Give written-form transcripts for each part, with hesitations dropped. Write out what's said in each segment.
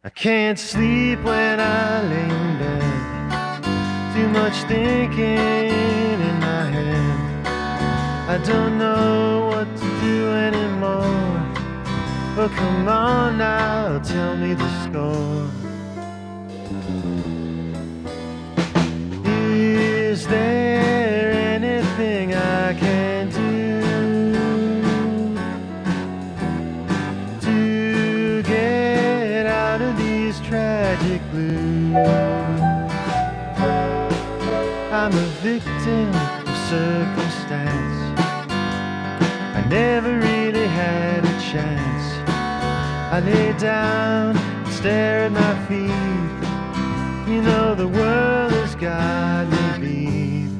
I can't sleep when I lay in bed. Too much thinking in my head. I don't know what to do anymore. But come on now, tell me the score. Is there anything I can do to get out of these tragic blues? I'm a victim of circumstance. I never really had a chance. I lay down and stare at my feet. You know the world has got me beat.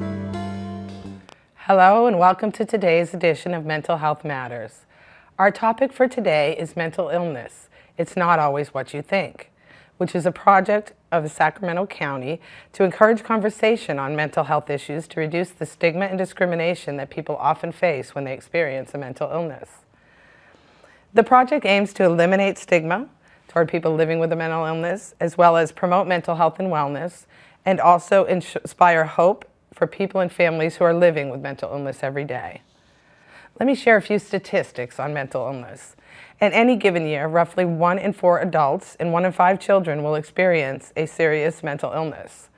Hello and welcome to today's edition of Mental Health Matters. Our topic for today is mental illness. It's not always what you think, which is a project of Sacramento County to encourage conversation on mental health issues to reduce the stigma and discrimination that people often face when they experience a mental illness. The project aims to eliminate stigma toward people living with a mental illness, as well as promote mental health and wellness, and also inspire hope for people and families who are living with mental illness every day. Let me share a few statistics on mental illness. In any given year, roughly 1 in 4 adults and 1 in 5 children will experience a serious mental illness.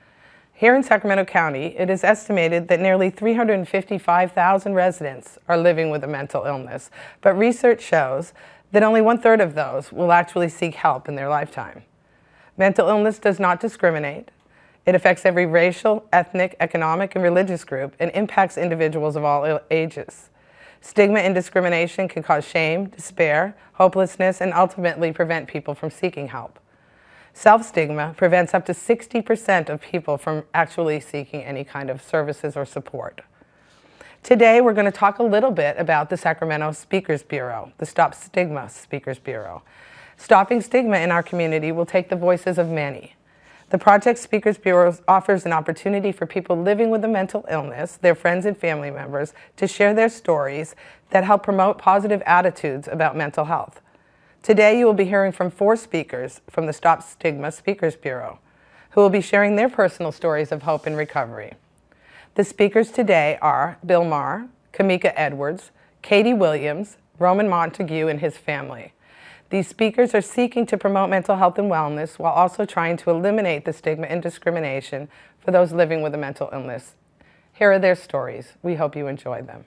Here in Sacramento County, it is estimated that nearly 355,000 residents are living with a mental illness, but research shows that only 1/3 of those will actually seek help in their lifetime. Mental illness does not discriminate. It affects every racial, ethnic, economic, and religious group and impacts individuals of all ages. Stigma and discrimination can cause shame, despair, hopelessness, and ultimately prevent people from seeking help. Self-stigma prevents up to 60% of people from actually seeking any kind of services or support. Today, we're going to talk a little bit about the Sacramento Speakers Bureau, the Stop Stigma Speakers Bureau. Stopping stigma in our community will take the voices of many. The Project Speakers Bureau offers an opportunity for people living with a mental illness, their friends and family members, to share their stories that help promote positive attitudes about mental health. Today, you will be hearing from 4 speakers from the Stop Stigma Speakers Bureau, who will be sharing their personal stories of hope and recovery. The speakers today are Bill Maher, Kamika Edwards, Katie Williams, Roman Montague, and his family. These speakers are seeking to promote mental health and wellness while also trying to eliminate the stigma and discrimination for those living with a mental illness. Here are their stories. We hope you enjoy them.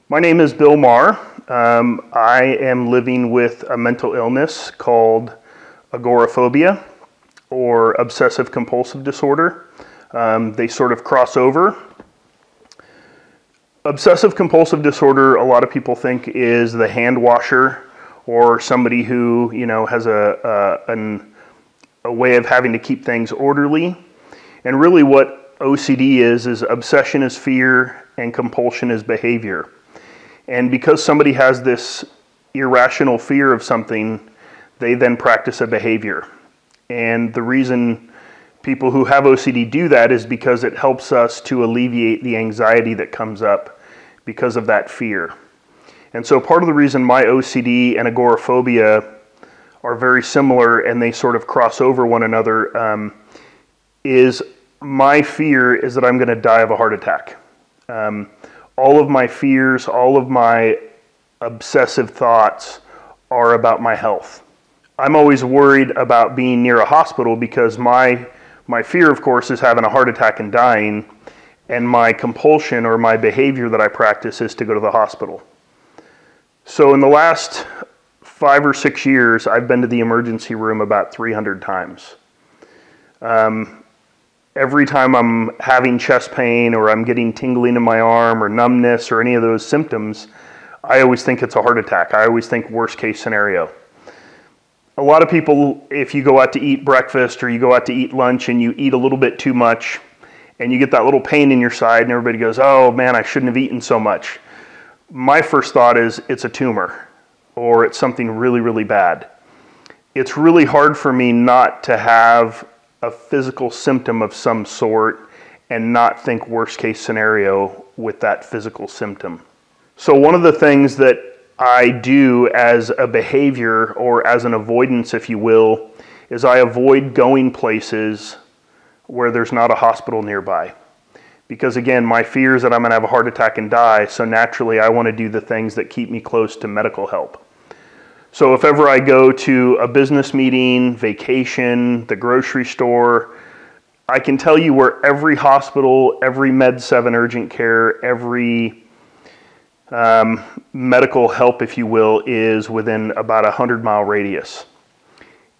My name is Bill Maher. I am living with a mental illness called agoraphobia or obsessive compulsive disorder. They sort of cross over. Obsessive compulsive disorder, a lot of people think is the hand washer or somebody who, has a way of having to keep things orderly. And really what OCD is obsession is fear and compulsion is behavior. And because somebody has this irrational fear of something, they then practice a behavior. And the reason people who have OCD do that is because it helps us to alleviate the anxiety that comes up because of that fear. And so part of the reason my OCD and agoraphobia are very similar and they sort of cross over one another is my fear is that I'm going to die of a heart attack. All of my fears, all of my obsessive thoughts are about my health. I'm always worried about being near a hospital because my fear, of course, is having a heart attack and dying, and my compulsion or my behavior that I practice is to go to the hospital. So in the last 5 or 6 years, I've been to the emergency room about 300 times. Every time I'm having chest pain or I'm getting tingling in my arm or numbness or any of those symptoms, I always think it's a heart attack. I always think worst case scenario. A lot of people, if you go out to eat breakfast or you go out to eat lunch and you eat a little bit too much and you get that little pain in your side and everybody goes, oh man, I shouldn't have eaten so much. My first thought is it's a tumor or it's something really, really bad. It's really hard for me not to have a physical symptom of some sort and not think worst case scenario with that physical symptom. So one of the things that I do as a behavior or as an avoidance, if you will, is I avoid going places where there's not a hospital nearby. Because again, my fear is that I'm going to have a heart attack and die, so naturally I want to do the things that keep me close to medical help. So if ever I go to a business meeting, vacation, the grocery store, I can tell you where every hospital, every Med 7 urgent care, every medical help, if you will, is within about a 100-mile radius.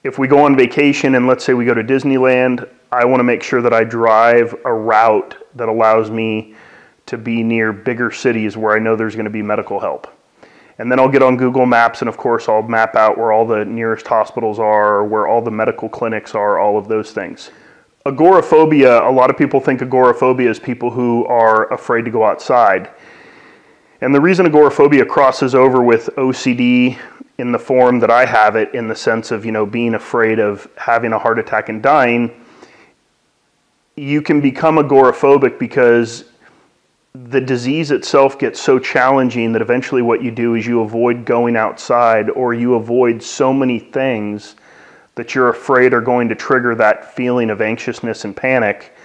If we go on vacation and let's say we go to Disneyland, I want to make sure that I drive a route that allows me to be near bigger cities where I know there's going to be medical help. And then I'll get on Google Maps and of course I'll map out where all the nearest hospitals are, where all the medical clinics are, all of those things. Agoraphobia, a lot of people think agoraphobia is people who are afraid to go outside. And the reason agoraphobia crosses over with OCD in the form that I have it, in the sense of, being afraid of having a heart attack and dying, you can become agoraphobic because the disease itself gets so challenging that eventually what you do is you avoid going outside, or you avoid so many things that you're afraid are going to trigger that feeling of anxiousness and panic,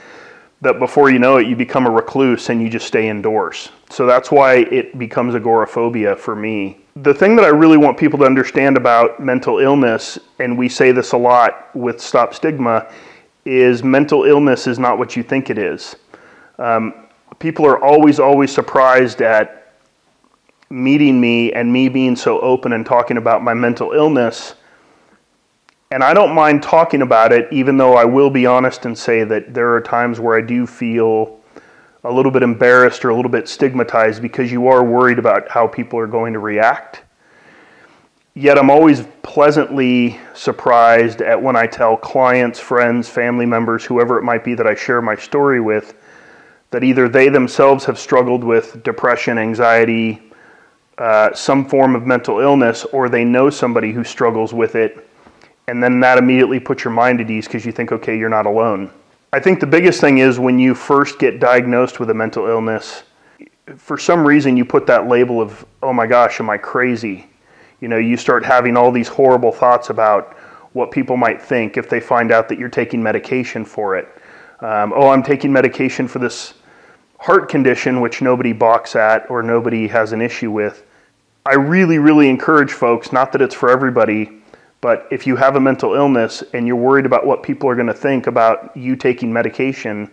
that before you know it, you become a recluse and you just stay indoors. So that's why it becomes agoraphobia for me. The thing that I really want people to understand about mental illness, and we say this a lot with Stop Stigma, is mental illness is not what you think it is. People are always surprised at meeting me and me being so open and talking about my mental illness. And I don't mind talking about it, even though I will be honest and say that there are times where I do feel a little bit embarrassed or a little bit stigmatized, because you are worried about how people are going to react. Yet I'm always pleasantly surprised at when I tell clients, friends, family members, whoever it might be that I share my story with, that either they themselves have struggled with depression, anxiety, some form of mental illness, or they know somebody who struggles with it. And then that immediately puts your mind at ease because you think, okay, you're not alone. I think the biggest thing is when you first get diagnosed with a mental illness, for some reason you put that label of, oh my gosh, am I crazy? You start having all these horrible thoughts about what people might think if they find out that you're taking medication for it. Oh, I'm taking medication for this heart condition, which nobody balks at or nobody has an issue with. I really encourage folks, not that it's for everybody, but if you have a mental illness and you're worried about what people are going to think about you taking medication,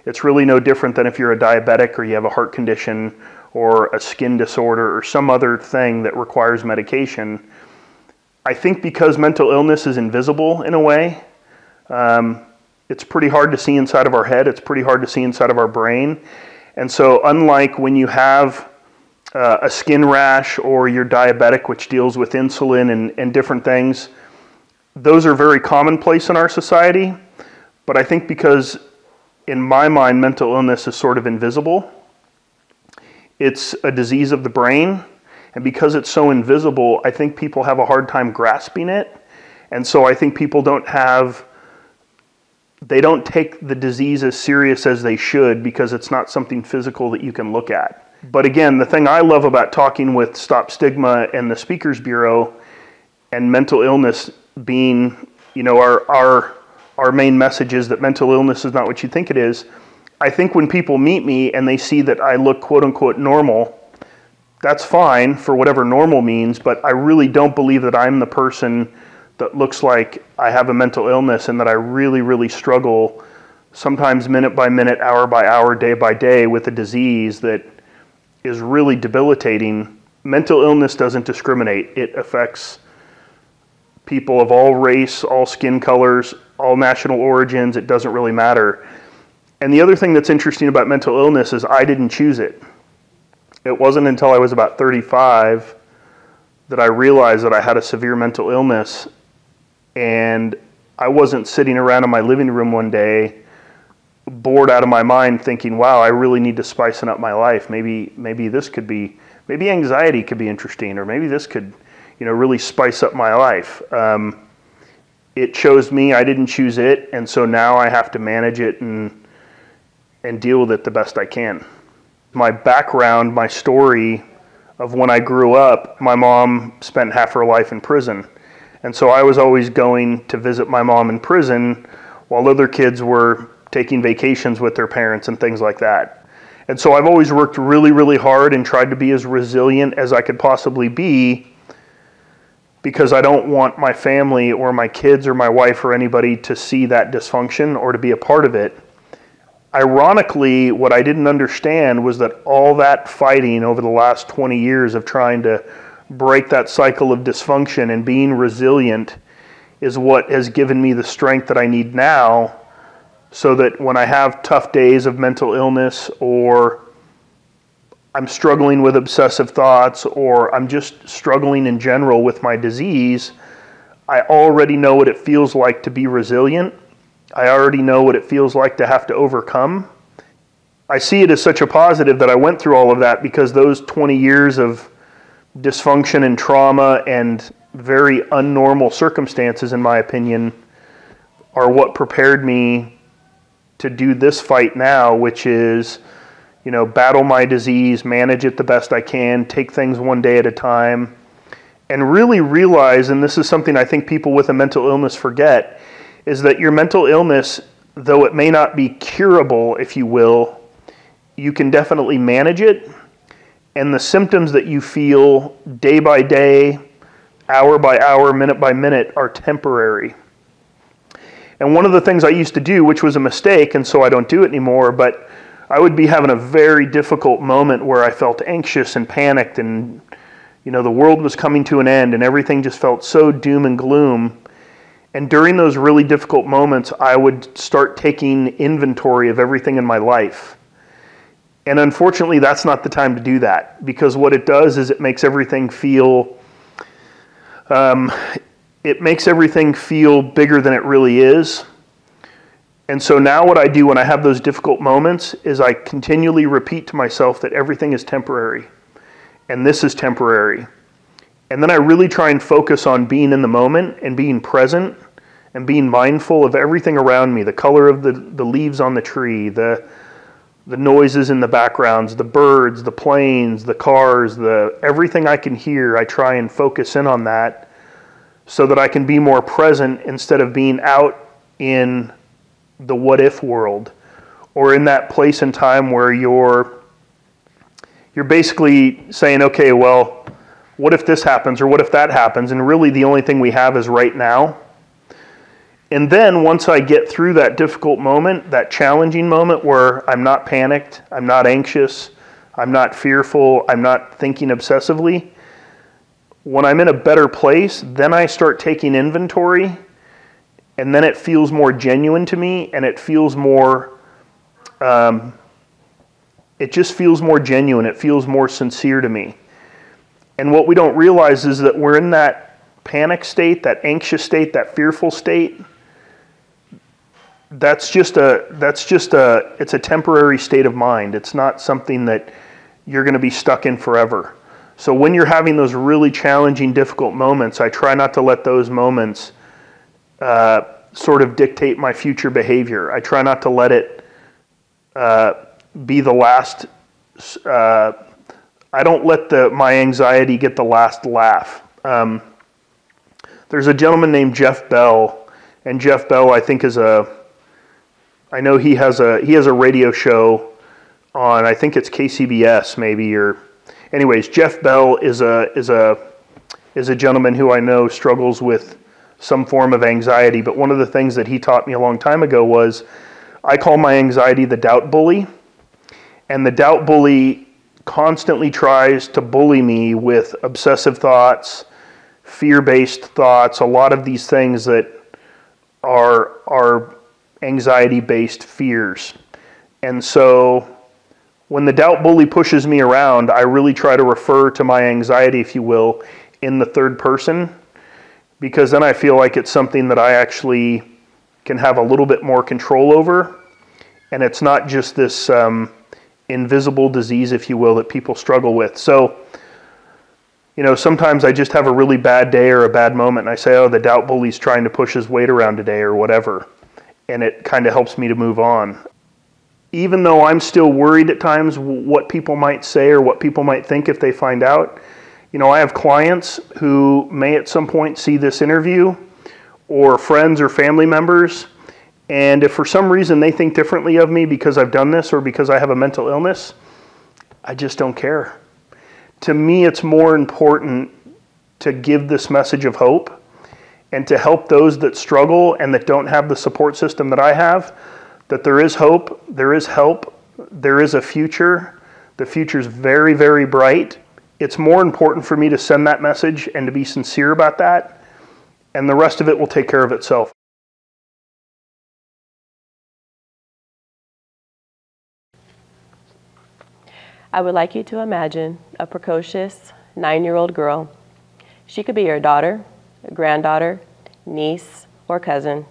it's really no different than if you're a diabetic or you have a heart condition or a skin disorder or some other thing that requires medication. I think because mental illness is invisible in a way, it's pretty hard to see inside of our head, it's pretty hard to see inside of our brain. And so unlike when you have a skin rash or you're diabetic, which deals with insulin and different things, those are very commonplace in our society. But I think because in my mind, mental illness is sort of invisible. It's a disease of the brain. And because it's so invisible, I think people have a hard time grasping it. And so I think people they don't take the disease as serious as they should, because it's not something physical that you can look at. But again, the thing I love about talking with Stop Stigma and the Speakers Bureau, and mental illness being, our main message is that mental illness is not what you think it is. I think when people meet me and they see that I look quote unquote normal, that's fine for whatever normal means, but I really don't believe that I'm the person that looks like I have a mental illness, and that I really struggle, sometimes minute by minute, hour by hour, day by day, with a disease that is really debilitating. Mental illness doesn't discriminate. It affects people of all race, all skin colors, all national origins. It doesn't really matter. And the other thing that's interesting about mental illness is I didn't choose it. It wasn't until I was about 35 that I realized that I had a severe mental illness, and I wasn't sitting around in my living room one day bored out of my mind thinking, wow, I really need to spice up my life. Maybe this could be, maybe anxiety could be interesting, or maybe this could, really spice up my life. It chose me, I didn't choose it, and so now I have to manage it and deal with it the best I can. My background, my story, of when I grew up, my mom spent half her life in prison. And so I was always going to visit my mom in prison while other kids were taking vacations with their parents and things like that. And so I've always worked really, really hard and tried to be as resilient as I could possibly be, because I don't want my family or my kids or my wife or anybody to see that dysfunction or to be a part of it. Ironically, what I didn't understand was that all that fighting over the last 20 years of trying to break that cycle of dysfunction and being resilient is what has given me the strength that I need now, so that when I have tough days of mental illness, or I'm struggling with obsessive thoughts, or I'm just struggling in general with my disease, I already know what it feels like to be resilient. I already know what it feels like to have to overcome. I see it as such a positive that I went through all of that, because those 20 years of dysfunction and trauma and very unnormal circumstances, in my opinion, are what prepared me to do this fight now, which is, battle my disease, manage it the best I can, take things one day at a time, and really realize, and this is something I think people with a mental illness forget, is that your mental illness, though it may not be curable, if you will, you can definitely manage it. And the symptoms that you feel day by day, hour by hour, minute by minute, are temporary. And one of the things I used to do, which was a mistake, and so I don't do it anymore, but I would be having a very difficult moment where I felt anxious and panicked, and the world was coming to an end and everything just felt so doom and gloom. And during those really difficult moments, I would start taking inventory of everything in my life. And unfortunately, that's not the time to do that, because what it does is it makes everything feel bigger than it really is. And so now what I do when I have those difficult moments is I continually repeat to myself that everything is temporary, and this is temporary. And then I really try and focus on being in the moment and being present and being mindful of everything around me, the color of the leaves on the tree, the noises in the backgrounds, the birds, the planes, the cars, everything I can hear. I try and focus in on that so that I can be more present instead of being out in the what if world, or in that place and time where you're basically saying, okay, well, what if this happens, or what if that happens? And really the only thing we have is right now. And then once I get through that difficult moment, that challenging moment where I'm not panicked, I'm not anxious, I'm not fearful, I'm not thinking obsessively, when I'm in a better place, then I start taking inventory, and then it feels more genuine to me, and it feels more, it just feels more genuine, it feels more sincere to me. And what we don't realize is that we're in that panic state, that anxious state, that fearful state. It's a temporary state of mind. It's not something that you're going to be stuck in forever. So when you're having those really challenging, difficult moments, I try not to let those moments sort of dictate my future behavior. I try not to let it be the last. I don't let my anxiety get the last laugh. There's a gentleman named Jeff Bell, and Jeff Bell, I think, I know he has a radio show on, I think it's KCBS maybe, or anyways, Jeff Bell is a gentleman who I know struggles with some form of anxiety, but one of the things that he taught me a long time ago was, I call my anxiety the doubt bully, and the doubt bully constantly tries to bully me with obsessive thoughts, fear-based thoughts, a lot of these things that are anxiety-based fears. And so when the doubt bully pushes me around, I really try to refer to my anxiety, if you will, in the third person, because then I feel like it's something that I actually can have a little bit more control over, and it's not just this invisible disease, if you will, that people struggle with. So, sometimes I just have a really bad day or a bad moment, and I say, oh, the doubt bully's trying to push his weight around today or whatever, and it kind of helps me to move on. even though I'm still worried at times what people might say or what people might think if they find out, you know, I have clients who may at some point see this interview, or friends or family members, and if for some reason they think differently of me because I've done this or because I have a mental illness, I just don't care. To me, it's more important to give this message of hope and to help those that struggle and that don't have the support system that I have, that there is hope, there is help, there is a future. The future's very, very bright. It's more important for me to send that message and to be sincere about that, and the rest of it will take care of itself. I would like you to imagine a precocious 9-year-old girl. She could be your daughter, granddaughter, niece, or cousin.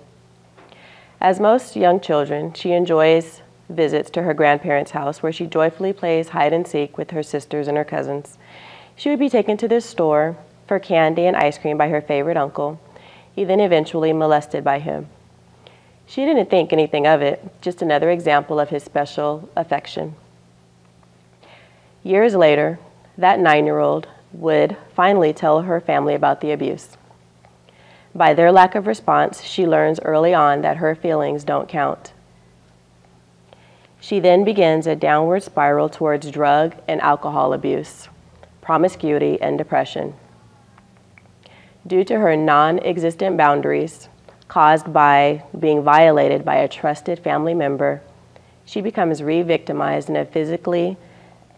As most young children, she enjoys visits to her grandparents' house where she joyfully plays hide and seek with her sisters and her cousins. She would be taken to this store for candy and ice cream by her favorite uncle. He then eventually molested by him. She didn't think anything of it, just another example of his special affection. Years later, that 9-year-old would finally tell her family about the abuse. By their lack of response, she learns early on that her feelings don't count. She then begins a downward spiral towards drug and alcohol abuse, promiscuity, and depression. Due to her non-existent boundaries caused by being violated by a trusted family member, she becomes re-victimized in a physically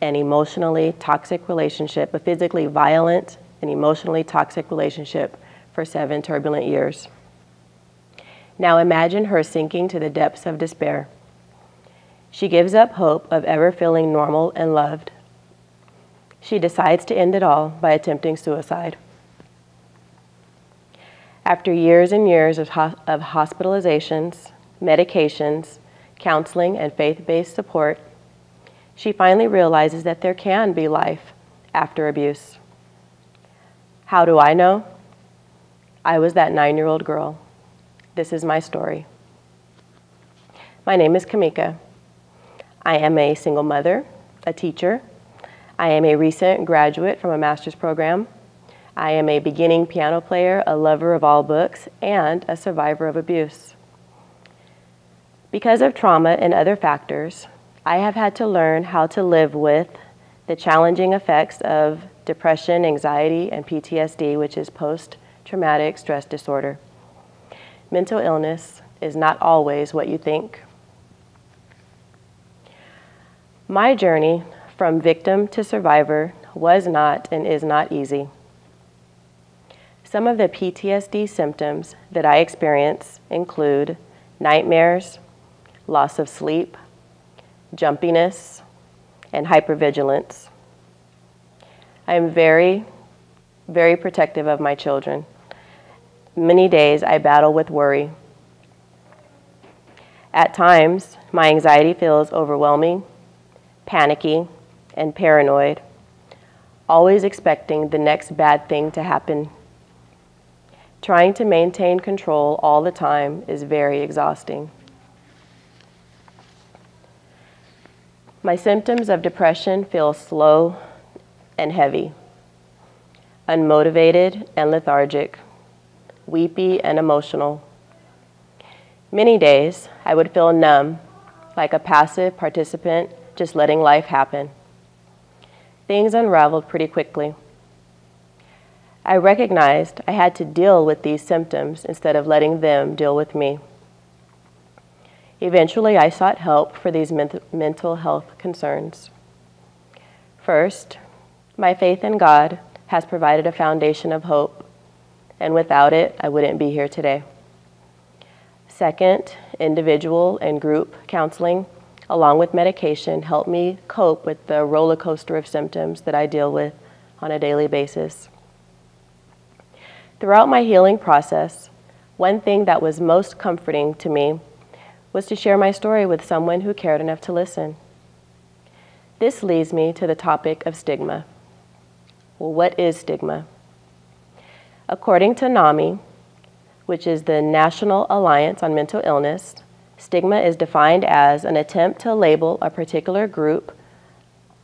and emotionally toxic relationship, a physically violent and emotionally toxic relationship for 7 turbulent years. Now imagine her sinking to the depths of despair. She gives up hope of ever feeling normal and loved. She decides to end it all by attempting suicide. After years and years of hospitalizations, medications, counseling, and faith-based support, she finally realizes that there can be life after abuse. How do I know? I was that 9-year-old girl. This is my story. My name is Kamika. I am a single mother, a teacher. I am a recent graduate from a master's program. I am a beginning piano player, a lover of all books, and a survivor of abuse. Because of trauma and other factors, I have had to learn how to live with the challenging effects of depression, anxiety, and PTSD, which is post-traumatic stress disorder. Mental illness is not always what you think. My journey from victim to survivor was not and is not easy. Some of the PTSD symptoms that I experience include nightmares, loss of sleep, jumpiness, and hypervigilance. I am very, very protective of my children. Many days I battle with worry. At times, my anxiety feels overwhelming, panicky, and paranoid, always expecting the next bad thing to happen. Trying to maintain control all the time is very exhausting. My symptoms of depression feel slow and heavy, unmotivated and lethargic, weepy and emotional. Many days I would feel numb, like a passive participant just letting life happen. Things unraveled pretty quickly. I recognized I had to deal with these symptoms instead of letting them deal with me. Eventually, I sought help for these mental health concerns. First, my faith in God has provided a foundation of hope, and without it, I wouldn't be here today. Second, individual and group counseling, along with medication, help me cope with the roller coaster of symptoms that I deal with on a daily basis. Throughout my healing process, one thing that was most comforting to me was to share my story with someone who cared enough to listen. This leads me to the topic of stigma. Well, what is stigma? According to NAMI, which is the National Alliance on Mental Illness, Stigma is defined as an attempt to label a particular group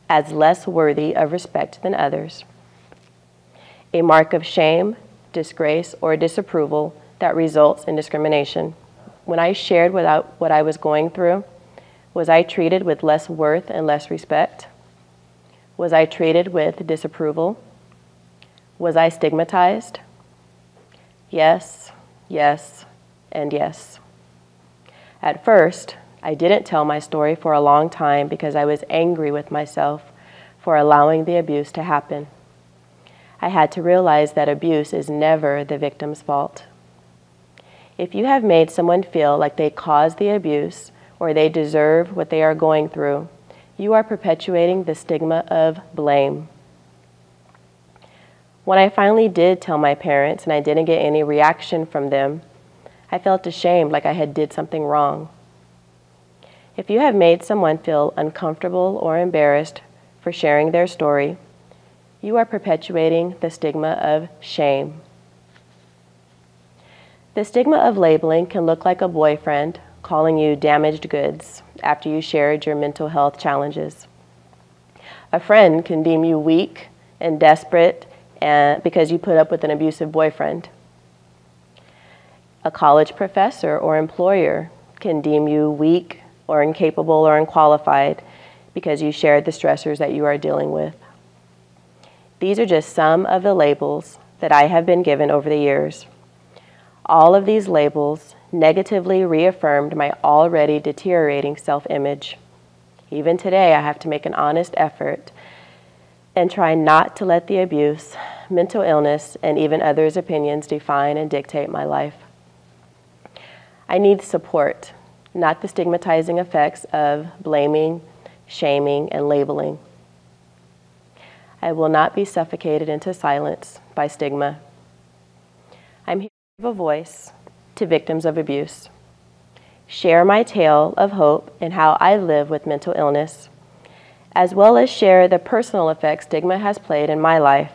as less worthy of respect than others, a mark of shame, disgrace, or disapproval that results in discrimination. When I shared what I was going through, was I treated with less worth and less respect? Was I treated with disapproval? Was I stigmatized? Yes, yes, and yes. At first, I didn't tell my story for a long time because I was angry with myself for allowing the abuse to happen. I had to realize that abuse is never the victim's fault. If you have made someone feel like they caused the abuse or they deserve what they are going through, you are perpetuating the stigma of blame. When I finally did tell my parents and I didn't get any reaction from them, I felt ashamed, like I had did something wrong. If you have made someone feel uncomfortable or embarrassed for sharing their story, you are perpetuating the stigma of shame. The stigma of labeling can look like a boyfriend calling you damaged goods after you shared your mental health challenges. A friend can deem you weak and desperate because you put up with an abusive boyfriend. A college professor or employer can deem you weak or incapable or unqualified because you shared the stressors that you are dealing with. These are just some of the labels that I have been given over the years. All of these labels negatively reaffirmed my already deteriorating self-image. Even today, I have to make an honest effort and try not to let the abuse, mental illness, and even others' opinions define and dictate my life. I need support, not the stigmatizing effects of blaming, shaming, and labeling. I will not be suffocated into silence by stigma. I'm here to give a voice to victims of abuse, share my tale of hope and how I live with mental illness, as well as share the personal effects stigma has played in my life.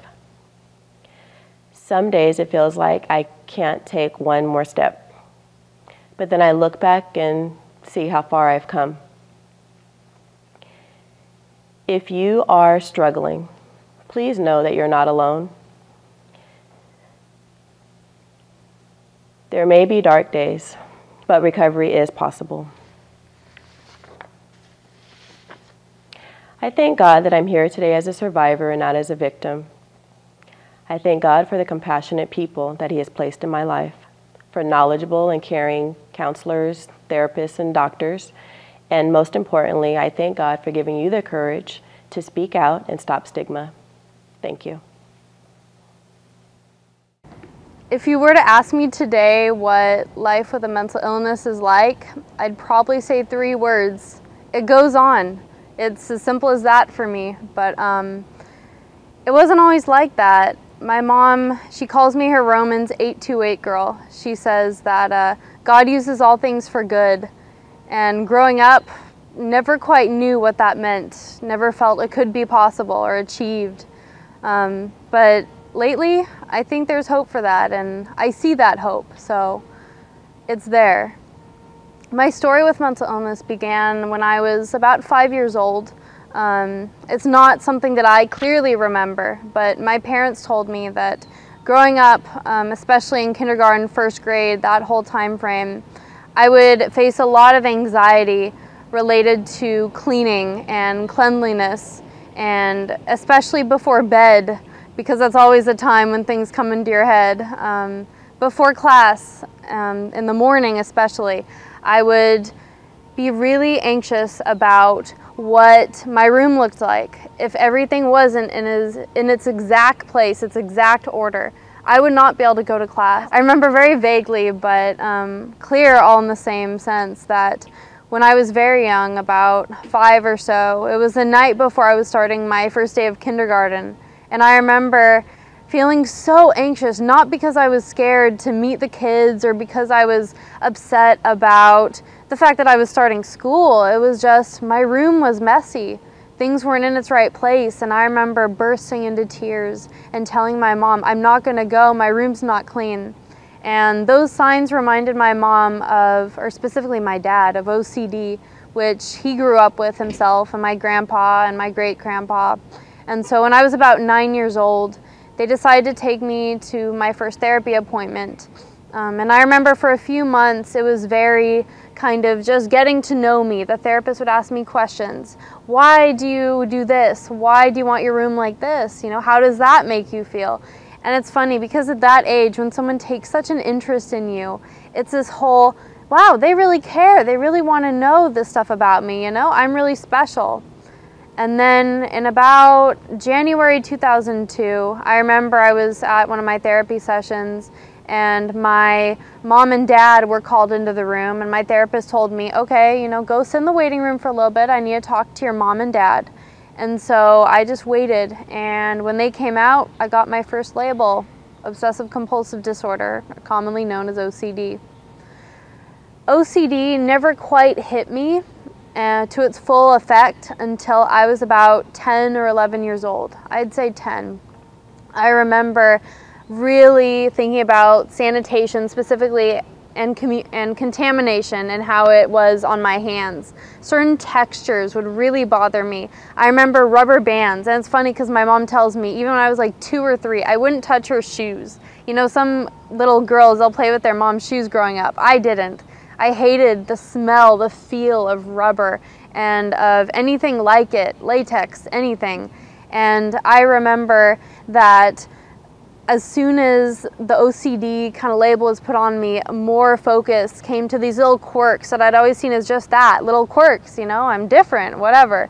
Some days it feels like I can't take one more step, but then I look back and see how far I've come. If you are struggling, please know that you're not alone. There may be dark days, but recovery is possible. I thank God that I'm here today as a survivor and not as a victim. I thank God for the compassionate people that He has placed in my life, for knowledgeable and caring counselors, therapists, and doctors, and most importantly, I thank God for giving you the courage to speak out and stop stigma. Thank you. If you were to ask me today what life with a mental illness is like, I'd probably say 3 words. It goes on. It's as simple as that for me, but it wasn't always like that. My mom, she calls me her Romans 8:28 girl. She says that God uses all things for good, and growing up, never quite knew what that meant, never felt it could be possible or achieved. But lately, I think there's hope for that, and I see that hope, so it's there. My story with mental illness began when I was about 5 years old. It's not something that I clearly remember, but my parents told me that growing up, especially in kindergarten, 1st grade, that whole time frame, I would face a lot of anxiety related to cleaning and cleanliness, and especially before bed, because that's always a time when things come into your head. Before class, in the morning especially, I would be really anxious about what my room looked like. If everything wasn't in its exact place, its exact order, I would not be able to go to class. I remember very vaguely, but clear all in the same sense, that when I was very young, about 5 or so, it was the night before I was starting my first day of kindergarten, and I remember feeling so anxious, not because I was scared to meet the kids or because I was upset about the fact that I was starting school. It was just my room was messy. Things weren't in its right place, and I remember bursting into tears and telling my mom, I'm not gonna go, my room's not clean. And those signs reminded my mom of, or specifically my dad, of OCD, which he grew up with himself, and my grandpa and my great-grandpa. And so when I was about 9 years old, they decided to take me to my first therapy appointment. And I remember for a few months, it was very kind of just getting to know me. The therapist would ask me questions. Why do you do this? Why do you want your room like this? You know, how does that make you feel? And it's funny because at that age, when someone takes such an interest in you, it's this whole, wow, they really care. They really want to know this stuff about me, you know? I'm really special. And then in about January 2002, I remember I was at one of my therapy sessions, and my mom and dad were called into the room, and my therapist told me, okay, you know, go sit in the waiting room for a little bit. I need to talk to your mom and dad. And so I just waited, and when they came out, I got my first label, obsessive compulsive disorder, commonly known as OCD. OCD never quite hit me to its full effect until I was about 10 or 11 years old. I'd say 10. I remember really thinking about sanitation specifically and contamination and how it was on my hands. Certain textures would really bother me. I remember rubber bands, and it's funny because my mom tells me even when I was like 2 or 3, I wouldn't touch her shoes. You know, some little girls, they'll play with their mom's shoes growing up. I didn't. I hated the smell, the feel of rubber and of anything like it, latex, anything. And I remember that as soon as the OCD kind of label was put on me, more focus came to these little quirks that I'd always seen as just that, little quirks, you know, I'm different, whatever.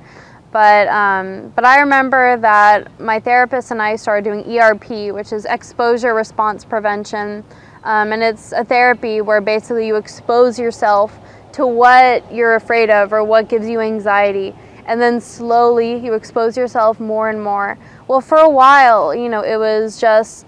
But I remember that my therapist and I started doing ERP, which is exposure response prevention. And it's a therapy where basically you expose yourself to what you're afraid of or what gives you anxiety. And then slowly you expose yourself more and more. Well, for a while, you know, it was just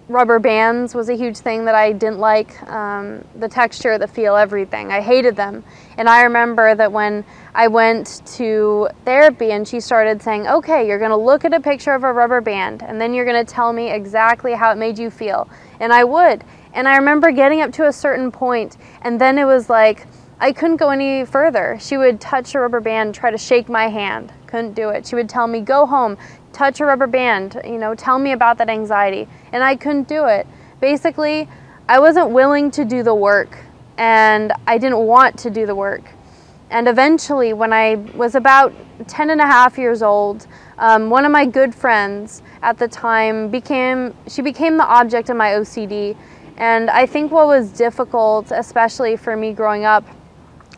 rubber bands was a huge thing that I didn't like. The texture, the feel, everything. I hated them. And I remember that when I went to therapy and she started saying, okay, you're going to look at a picture of a rubber band and then you're going to tell me exactly how it made you feel. And I would. And I remember getting up to a certain point, and then it was like I couldn't go any further. She would touch a rubber band, try to shake my hand. Couldn't do it. She would tell me, go home, touch a rubber band, you know, tell me about that anxiety. And I couldn't do it. Basically, I wasn't willing to do the work, and I didn't want to do the work. And eventually, when I was about 10 and a half years old, one of my good friends at the time became the object of my OCD. And I think what was difficult, especially for me growing up,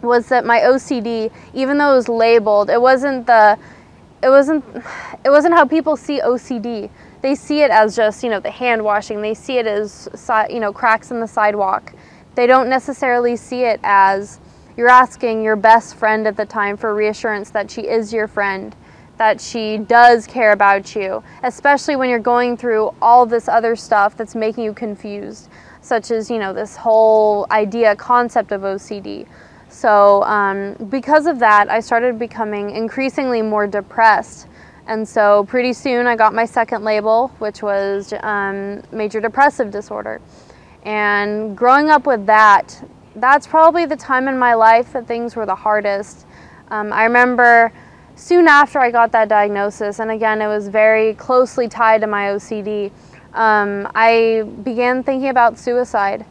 was that my OCD, even though it was labeled, it wasn't how people see OCD. They see it as just, you know, the hand washing. They see it as, you know, cracks in the sidewalk. They don't necessarily see it as you're asking your best friend at the time for reassurance that she is your friend, that she does care about you, especially when you're going through all this other stuff that's making you confused, such as, you know, this whole concept of OCD. So because of that, I started becoming increasingly more depressed. And so pretty soon I got my second label, which was major depressive disorder. And growing up with that, that's probably the time in my life that things were the hardest. I remember soon after I got that diagnosis, and again, it was very closely tied to my OCD, I began thinking about suicide.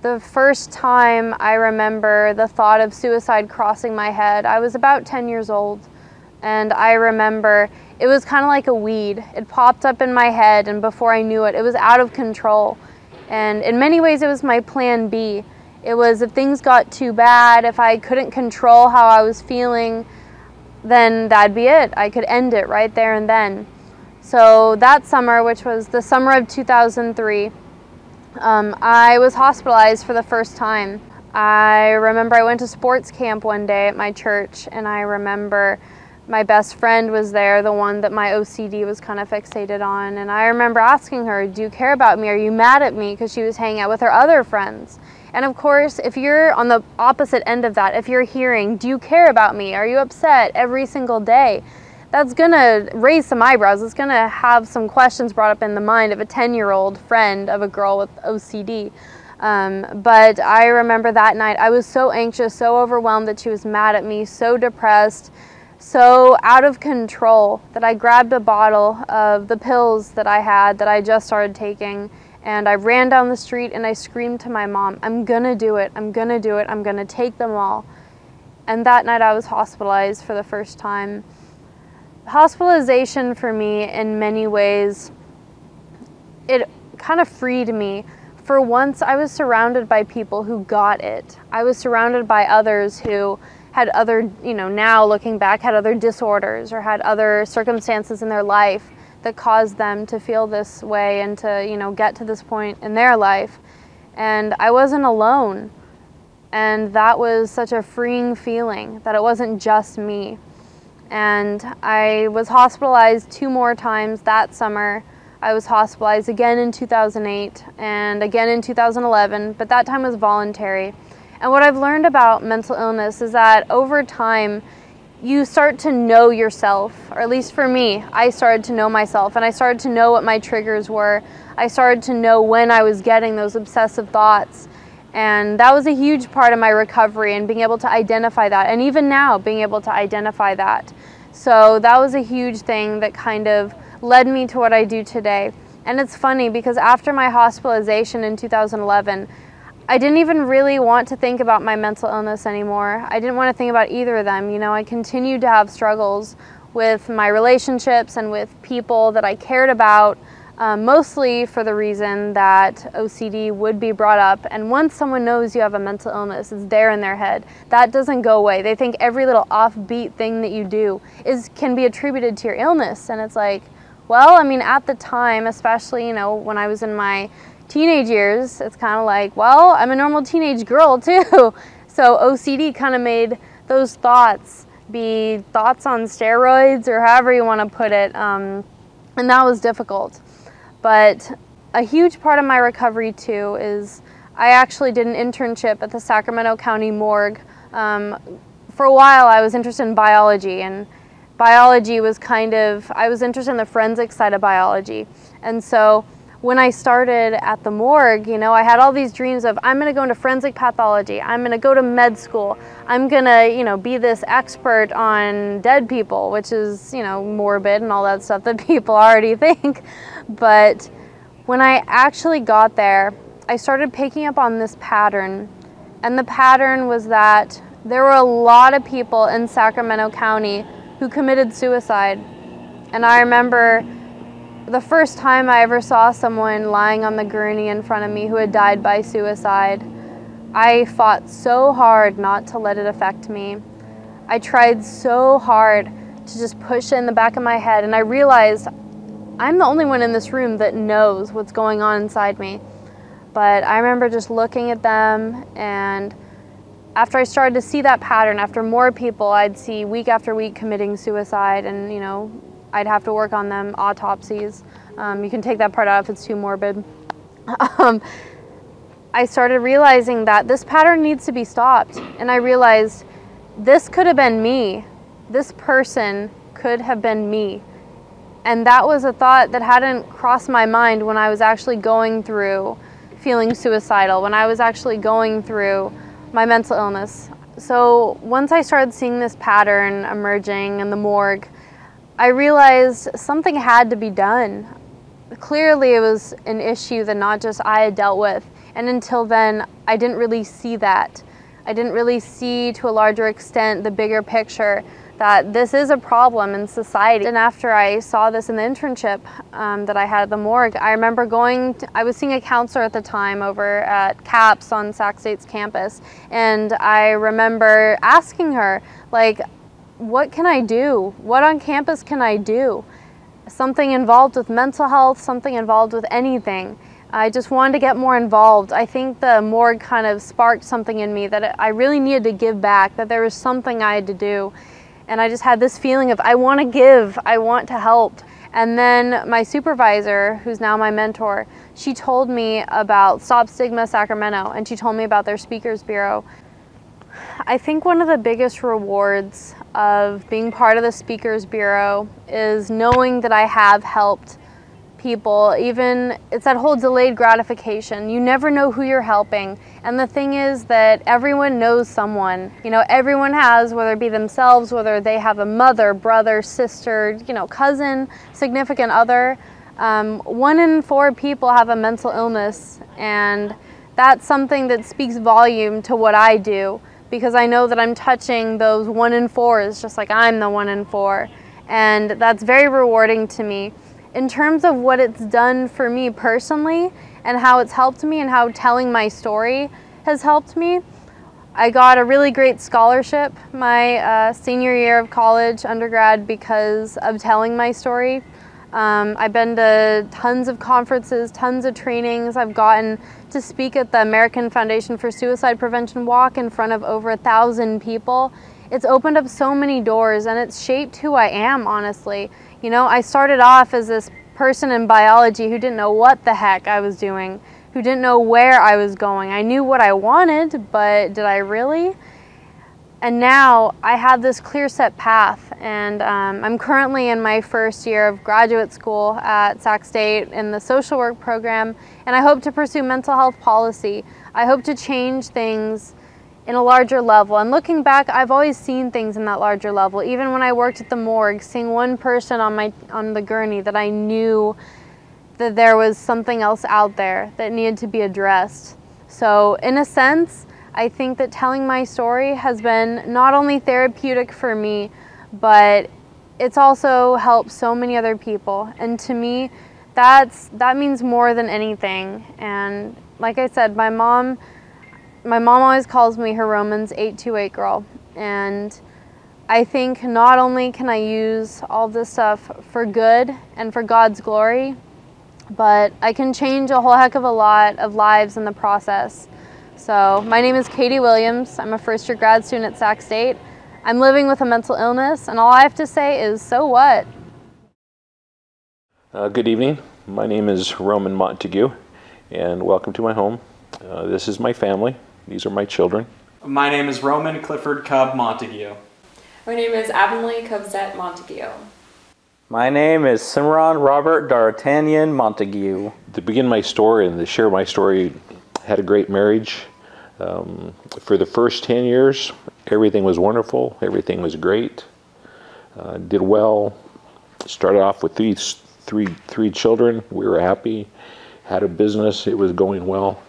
The first time I remember the thought of suicide crossing my head, I was about 10 years old. And I remember it was kind of like a weed. It popped up in my head, and before I knew it, it was out of control. And in many ways, it was my plan B. It was if things got too bad, if I couldn't control how I was feeling, then that'd be it. I could end it right there and then. So that summer, which was the summer of 2003, I was hospitalized for the first time. I remember I went to sports camp one day at my church, and I remember my best friend was there, the one that my OCD was kind of fixated on. And I remember asking her, do you care about me? Are you mad at me? Because she was hanging out with her other friends. And of course, if you're on the opposite end of that, if you're hearing, do you care about me? Are you upset every single day? That's gonna raise some eyebrows. It's gonna have some questions brought up in the mind of a 10-year-old friend of a girl with OCD. But I remember that night I was so anxious, so overwhelmed that she was mad at me, so depressed, so out of control that I grabbed a bottle of the pills that I had that I just started taking, and I ran down the street and I screamed to my mom, I'm gonna do it, I'm gonna do it, I'm gonna take them all. And that night I was hospitalized for the first time. Hospitalization for me in many ways, it kind of freed me. For once I was surrounded by people who got it. I was surrounded by others who had other, now looking back, had other disorders or had other circumstances in their life that caused them to feel this way and to, get to this point in their life. And I wasn't alone. And that was such a freeing feeling that it wasn't just me. And I was hospitalized 2 more times that summer. I was hospitalized again in 2008 and again in 2011, but that time was voluntary. And what I've learned about mental illness is that over time, you start to know yourself, or at least for me, I started to know myself and I started to know what my triggers were. I started to know when I was getting those obsessive thoughts. And that was a huge part of my recovery and being able to identify that. And even now, being able to identify that. So that was a huge thing that kind of led me to what I do today. And it's funny because after my hospitalization in 2011, I didn't even really want to think about my mental illness anymore. I didn't want to think about either of them. I continued to have struggles with my relationships and with people that I cared about, mostly for the reason that OCD would be brought up. And once someone knows you have a mental illness, it's there in their head. That doesn't go away. They think every little offbeat thing that you do can be attributed to your illness. And it's like, well, at the time, especially, when I was in my teenage years, it's kind of like, well, I'm a normal teenage girl too. So OCD kind of made those thoughts be thoughts on steroids or however you want to put it. And that was difficult. But a huge part of my recovery too is I actually did an internship at the Sacramento County morgue. For a while I was interested in biology, and biology was I was interested in the forensic side of biology. And so when I started at the morgue, I had all these dreams of, I'm going to go into forensic pathology, I'm going to go to med school, I'm going to, be this expert on dead people, which is, morbid and all that stuff that people already think. But when I actually got there, I started picking up on this pattern. And the pattern was that there were a lot of people in Sacramento County who committed suicide. And I remember the first time I ever saw someone lying on the gurney in front of me who had died by suicide, I fought so hard not to let it affect me. I tried so hard to just push it in the back of my head, and I realized I'm the only one in this room that knows what's going on inside me. But I remember just looking at them, and after I started to see that pattern, after more people I'd see week after week committing suicide, and I'd have to work on them, autopsies. You can take that part out if it's too morbid. I started realizing that this pattern needs to be stopped. And I realized this could have been me. This person could have been me. And that was a thought that hadn't crossed my mind when I was actually going through feeling suicidal, when I was actually going through my mental illness. So once I started seeing this pattern emerging in the morgue, I realized something had to be done. Clearly it was an issue that not just I had dealt with, and until then I didn't really see that. I didn't really see to a larger extent the bigger picture that this is a problem in society. And after I saw this in the internship that I had at the morgue, I remember I was seeing a counselor at the time over at CAPS on Sac State's campus, and I remember asking her, like, what can I do? What on campus can I do? Something involved with mental health, something involved with anything. I just wanted to get more involved. I think the morgue kind of sparked something in me that I really needed to give back, that there was something I had to do. And I just had this feeling of, I want to give, I want to help. And then my supervisor, who's now my mentor, she told me about Stop Stigma Sacramento, and she told me about their Speakers Bureau. I think one of the biggest rewards of being part of the Speakers Bureau is knowing that I have helped people, even it's that whole delayed gratification. You never know who you're helping. And the thing is that everyone knows someone. You know, everyone has, whether it be themselves, whether they have a mother, brother, sister, you know, cousin, significant other. 1 in 4 people have a mental illness, and that's something that speaks volume to what I do, because I know that I'm touching those 1 in 4s, just like I'm the 1 in 4. And that's very rewarding to me. In terms of what it's done for me personally and how it's helped me and how telling my story has helped me, I got a really great scholarship my senior year of college, undergrad, because of telling my story. I've been to tons of conferences, tons of trainings. I've gotten to speak at the American Foundation for Suicide Prevention Walk in front of over 1,000 people. It's opened up so many doors, and it's shaped who I am, honestly. You know, I started off as this person in biology who didn't know what the heck I was doing, who didn't know where I was going. I knew what I wanted, but did I really? And now I have this clear set path, and I'm currently in my first year of graduate school at Sac State in the social work program, and I hope to pursue mental health policy. I hope to change things in a larger level. And looking back, I've always seen things in that larger level. Even when I worked at the morgue, seeing one person on the gurney, that I knew that there was something else out there that needed to be addressed. So in a sense, I think that telling my story has been not only therapeutic for me, but it's also helped so many other people. And to me, that means more than anything. And like I said, my mom always calls me her Romans 8:28 girl. And I think not only can I use all this stuff for good and for God's glory, but I can change a whole heck of a lot of lives in the process. So my name is Katie Williams. I'm a first-year grad student at Sac State. I'm living with a mental illness, and all I have to say is, so what? Good evening. My name is Roman Montague, and welcome to my home. This is my family. These are my children. My name is Roman Clifford Cub Montague. My name is Avonlea Cubzette Montague. My name is Cimarron Robert D'Artagnan Montague. To begin my story and to share my story, had a great marriage. For the first 10 years, everything was wonderful. Everything was great. Did well. Started off with three children. We were happy. Had a business. It was going well.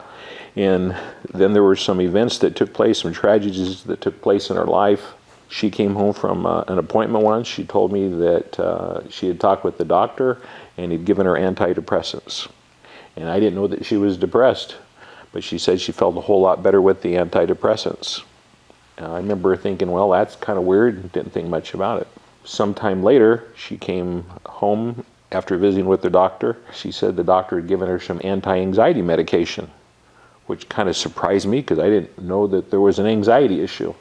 And then there were some events that took place, some tragedies that took place in her life. She came home from an appointment once. She told me that she had talked with the doctor and he'd given her antidepressants. And I didn't know that she was depressed, but she said she felt a whole lot better with the antidepressants. I remember thinking, well, that's kind of weird. Didn't think much about it. Sometime later, she came home after visiting with the doctor. She said the doctor had given her some anti-anxiety medication, which kind of surprised me because I didn't know that there was an anxiety issue.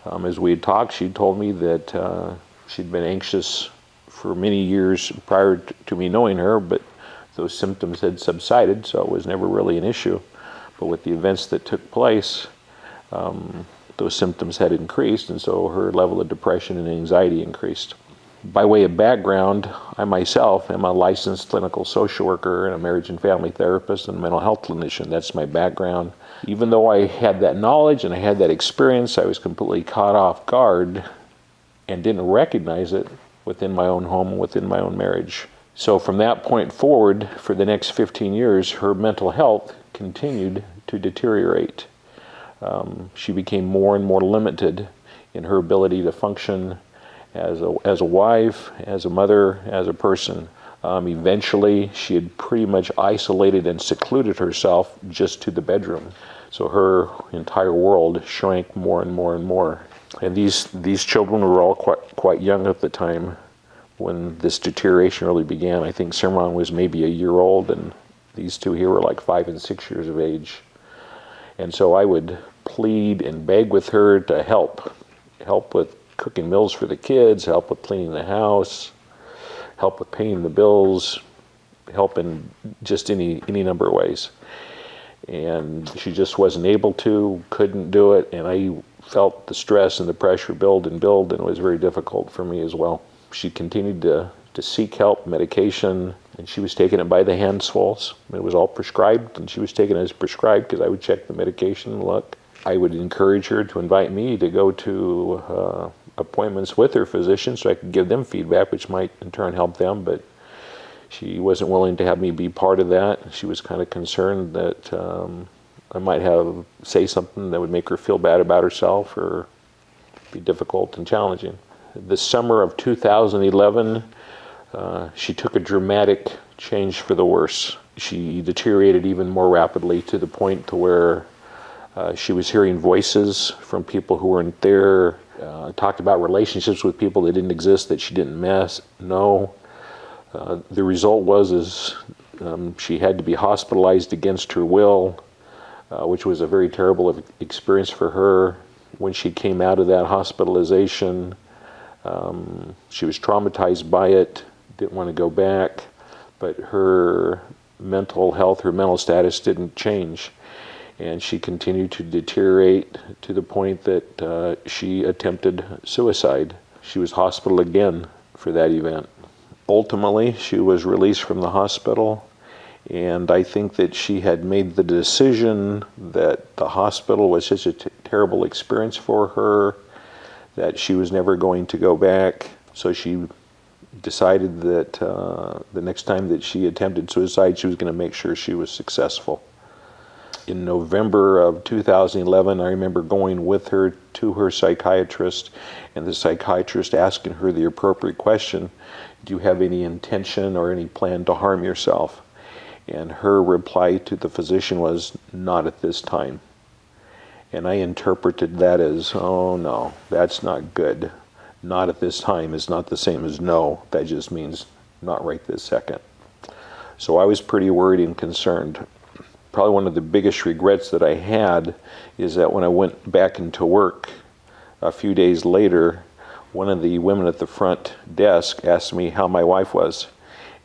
As we had talked, she told me that she'd been anxious for many years prior to me knowing her, but those symptoms had subsided, so it was never really an issue. But with the events that took place, those symptoms had increased, and so her level of depression and anxiety increased. By way of background, I myself am a licensed clinical social worker and a marriage and family therapist and a mental health clinician. That's my background. Even though I had that knowledge and I had that experience, I was completely caught off guard and didn't recognize it within my own home, within my own marriage. So from that point forward, for the next 15 years, her mental health continued to deteriorate. She became more and more limited in her ability to function as a wife, as a mother, as a person. Eventually, she had pretty much isolated and secluded herself just to the bedroom. So her entire world shrank more and more and more. And these children were all quite young at the time when this deterioration really began. I think Cimarron was maybe a year old, and these two here were like 5 and 6 years of age. And so I would plead and beg with her to help with cooking meals for the kids, help with cleaning the house, help with paying the bills, help in just any number of ways. And she just wasn't able to, couldn't do it, and I felt the stress and the pressure build, and it was very difficult for me as well. She continued to seek help, medication, and she was taking it by the handfuls. It was all prescribed, and she was taking it as prescribed because I would check the medication and look. I would encourage her to invite me to go to appointments with her physician so I could give them feedback, which might in turn help them, but she wasn't willing to have me be part of that. She was kind of concerned that I might say something that would make her feel bad about herself or be difficult and challenging. The summer of 2011, she took a dramatic change for the worse. She deteriorated even more rapidly to the point to where she was hearing voices from people who weren't there, talked about relationships with people that didn't exist that she didn't know. The result was she had to be hospitalized against her will, which was a very terrible experience for her. When she came out of that hospitalization, she was traumatized by it, didn't want to go back, but her mental health, her mental status didn't change. And she continued to deteriorate to the point that she attempted suicide. She was hospitalized again for that event. Ultimately, she was released from the hospital, and I think that she had made the decision that the hospital was such a terrible experience for her that she was never going to go back. So she decided that the next time that she attempted suicide, she was going to make sure she was successful. In November of 2011, I remember going with her to her psychiatrist, and the psychiatrist asking her the appropriate question, do you have any intention or any plan to harm yourself? And her reply to the physician was, not at this time. And I interpreted that as, oh no, that's not good. Not at this time is not the same as no. That just means not right this second. So I was pretty worried and concerned. Probably one of the biggest regrets that I had is that when I went back into work a few days later, one of the women at the front desk asked me how my wife was.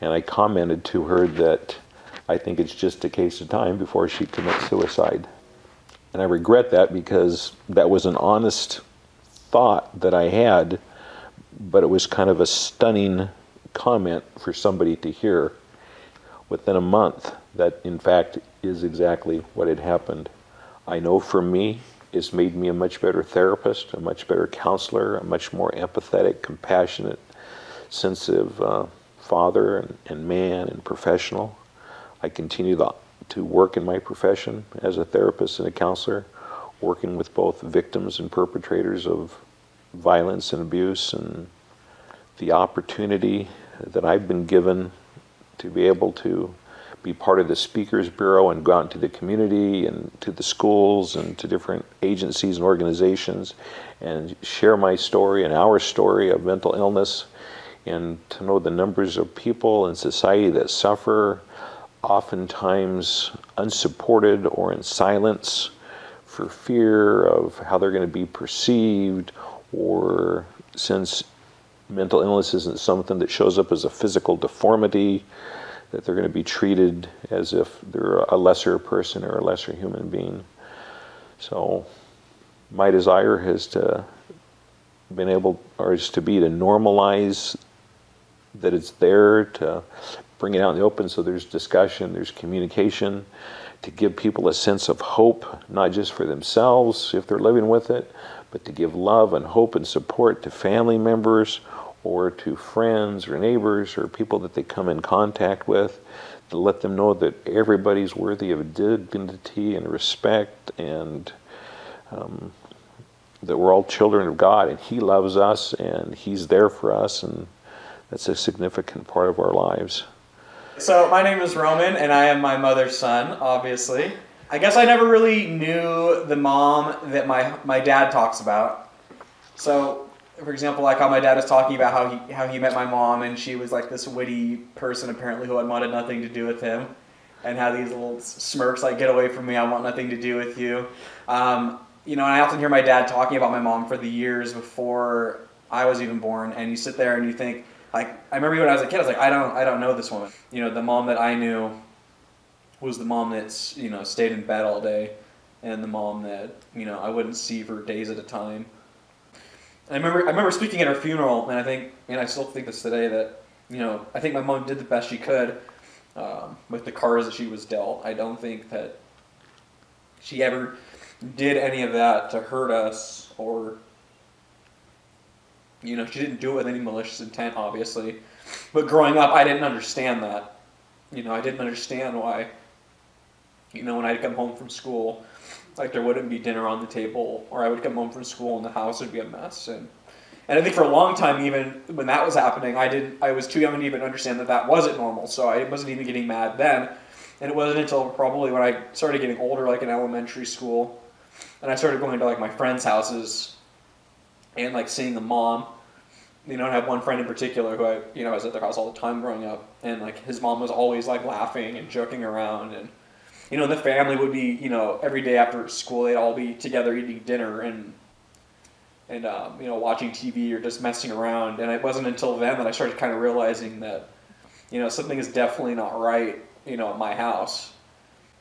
And I commented to her that I think it's just a case of time before she commits suicide. And I regret that because that was an honest thought that I had, but it was kind of a stunning comment for somebody to hear. Within a month, that in fact is exactly what had happened. I know for me, it's made me a much better therapist, a much better counselor, a much more empathetic, compassionate, sensitive father and man and professional. I continue to work in my profession as a therapist and a counselor, working with both victims and perpetrators of violence and abuse, and the opportunity that I've been given to be able to be part of the Speakers Bureau and go out into the community and to the schools and to different agencies and organizations and share my story and our story of mental illness, and to know the numbers of people in society that suffer, oftentimes unsupported or in silence for fear of how they're going to be perceived, or since mental illness isn't something that shows up as a physical deformity, that they're going to be treated as if they're a lesser person or a lesser human being. So my desire is to be to normalize that it's there, to bring it out in the open so there's discussion, there's communication, to give people a sense of hope, not just for themselves if they're living with it, but to give love and hope and support to family members or to friends or neighbors or people that they come in contact with, to let them know that everybody's worthy of dignity and respect, and that we're all children of God and He loves us and He's there for us, and that's a significant part of our lives. So my name is Roman, and I am my mother's son, obviously. I guess I never really knew the mom that my dad talks about. So, for example, like how my dad was talking about how he met my mom, and she was like this witty person apparently who had wanted nothing to do with him, and had these little smirks like, get away from me, I want nothing to do with you. And I often hear my dad talking about my mom for the years before I was even born, and you sit there and you think, like, I remember when I was a kid, I was like, I don't know this woman. The mom that I knew was the mom that, stayed in bed all day, and the mom that, I wouldn't see for days at a time. And I remember speaking at her funeral, and I still think this today, that I think my mom did the best she could with the cards that she was dealt. I don't think that she ever did any of that to hurt us, or, she didn't do it with any malicious intent, obviously. But growing up, I didn't understand that. I didn't understand why, when I'd come home from school, like, there wouldn't be dinner on the table, or I would come home from school and the house would be a mess. And I think for a long time, even when that was happening, I was too young to even understand that wasn't normal. So I wasn't even getting mad then. And it wasn't until probably when I started getting older, like in elementary school, and I started going to like my friends' houses and like seeing the mom. I have one friend in particular who I was at their house all the time growing up, and like his mom was always like laughing and joking around, and the family would be, every day after school they'd all be together eating dinner and watching TV or just messing around. And it wasn't until then that I started kind of realizing that, something is definitely not right, at my house.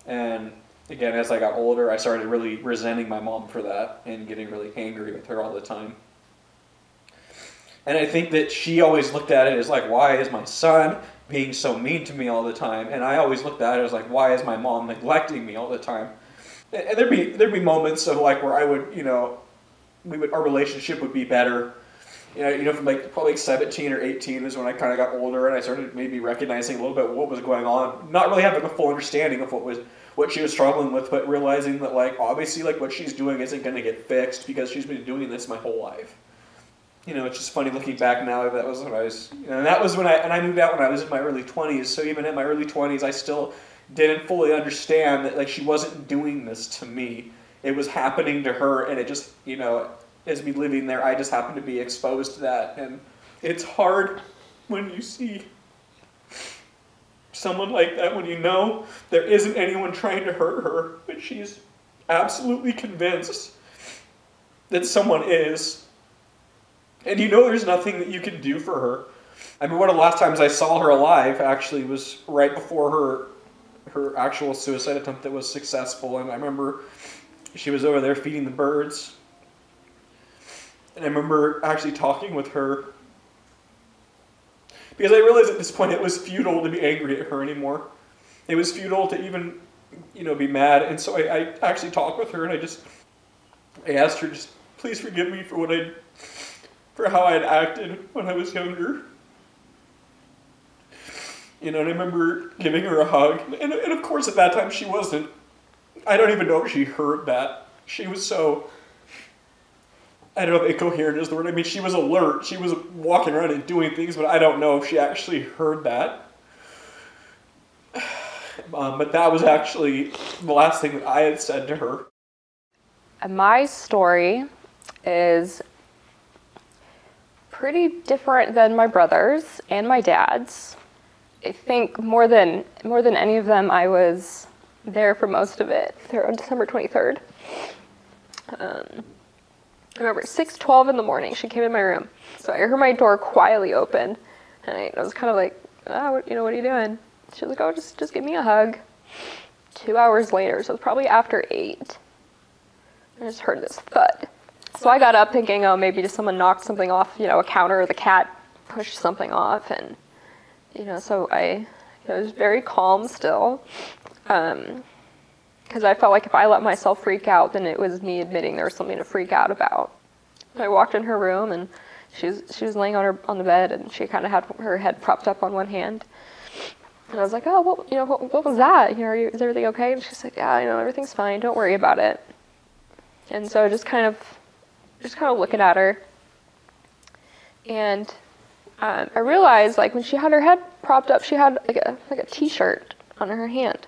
And again, as I got older, I started really resenting my mom for that and getting really angry with her all the time. And I think that she always looked at it as like, why is my son being so mean to me all the time? And I always looked at it as like, why is my mom neglecting me all the time? And there'd be moments of like where I would, our relationship would be better. From like probably 17 or 18 is when I kind of got older and I started maybe recognizing a little bit what was going on. Not really having a full understanding of what she was struggling with, but realizing that like obviously like what she's doing isn't going to get fixed because she's been doing this my whole life. It's just funny looking back now. That was when I was, and that was when I moved out when I was in my early 20s. So even in my early 20s, I still didn't fully understand that like she wasn't doing this to me. It was happening to her, and it just, as me living there, I just happened to be exposed to that. And it's hard when you see someone like that, when there isn't anyone trying to hurt her, but she's absolutely convinced that someone is. And there's nothing that you can do for her. I mean, one of the last times I saw her alive actually was right before her actual suicide attempt that was successful. And I remember she was over there feeding the birds. And I remember actually talking with her because I realized at this point it was futile to be angry at her anymore. It was futile to even, be mad. And so I actually talked with her, and I asked her, just please forgive me for how I had acted when I was younger. And I remember giving her a hug. And of course at that time she wasn't, I don't even know if she heard that. She was so, I don't know if incoherent is the word. I mean, she was alert. She was walking around and doing things, but I don't know if she actually heard that. But that was actually the last thing that I had said to her. My story is pretty different than my brother's and my dad's. I think more than any of them, I was there for most of it. There on December 23rd. I remember 6:12 in the morning, she came in my room. So I heard my door quietly open, and I was kind of like, what are you doing? She was like, oh, just give me a hug. 2 hours later, so it was probably after 8. I just heard this thud. So I got up thinking, oh, maybe just someone knocked something off, a counter, or the cat pushed something off, and, so I was very calm still, because I felt like if I let myself freak out, then it was me admitting there was something to freak out about. I walked in her room, and she was laying on the bed, and she kind of had her head propped up on one hand. And I was like, oh, what was that? Is everything okay? And she's like, yeah, everything's fine. Don't worry about it. And so just kind of looking at her. And I realized, like, when she had her head propped up, she had like a t-shirt on her hand.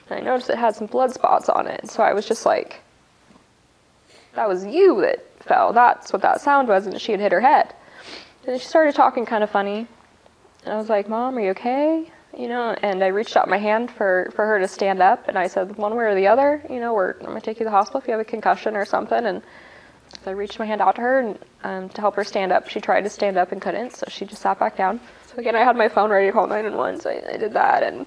And I noticed it had some blood spots on it. So I was just like, that was you that fell. That's what that sound was. And she had hit her head. And then she started talking kind of funny. And I was like, Mom, are you okay? And I reached out my hand for her to stand up. And I said, one way or the other, I'm going to take you to the hospital if you have a concussion or something. And so I reached my hand out to her and to help her stand up. She tried to stand up and couldn't, so she just sat back down. So again, I had my phone ready to call 911, so I did that. And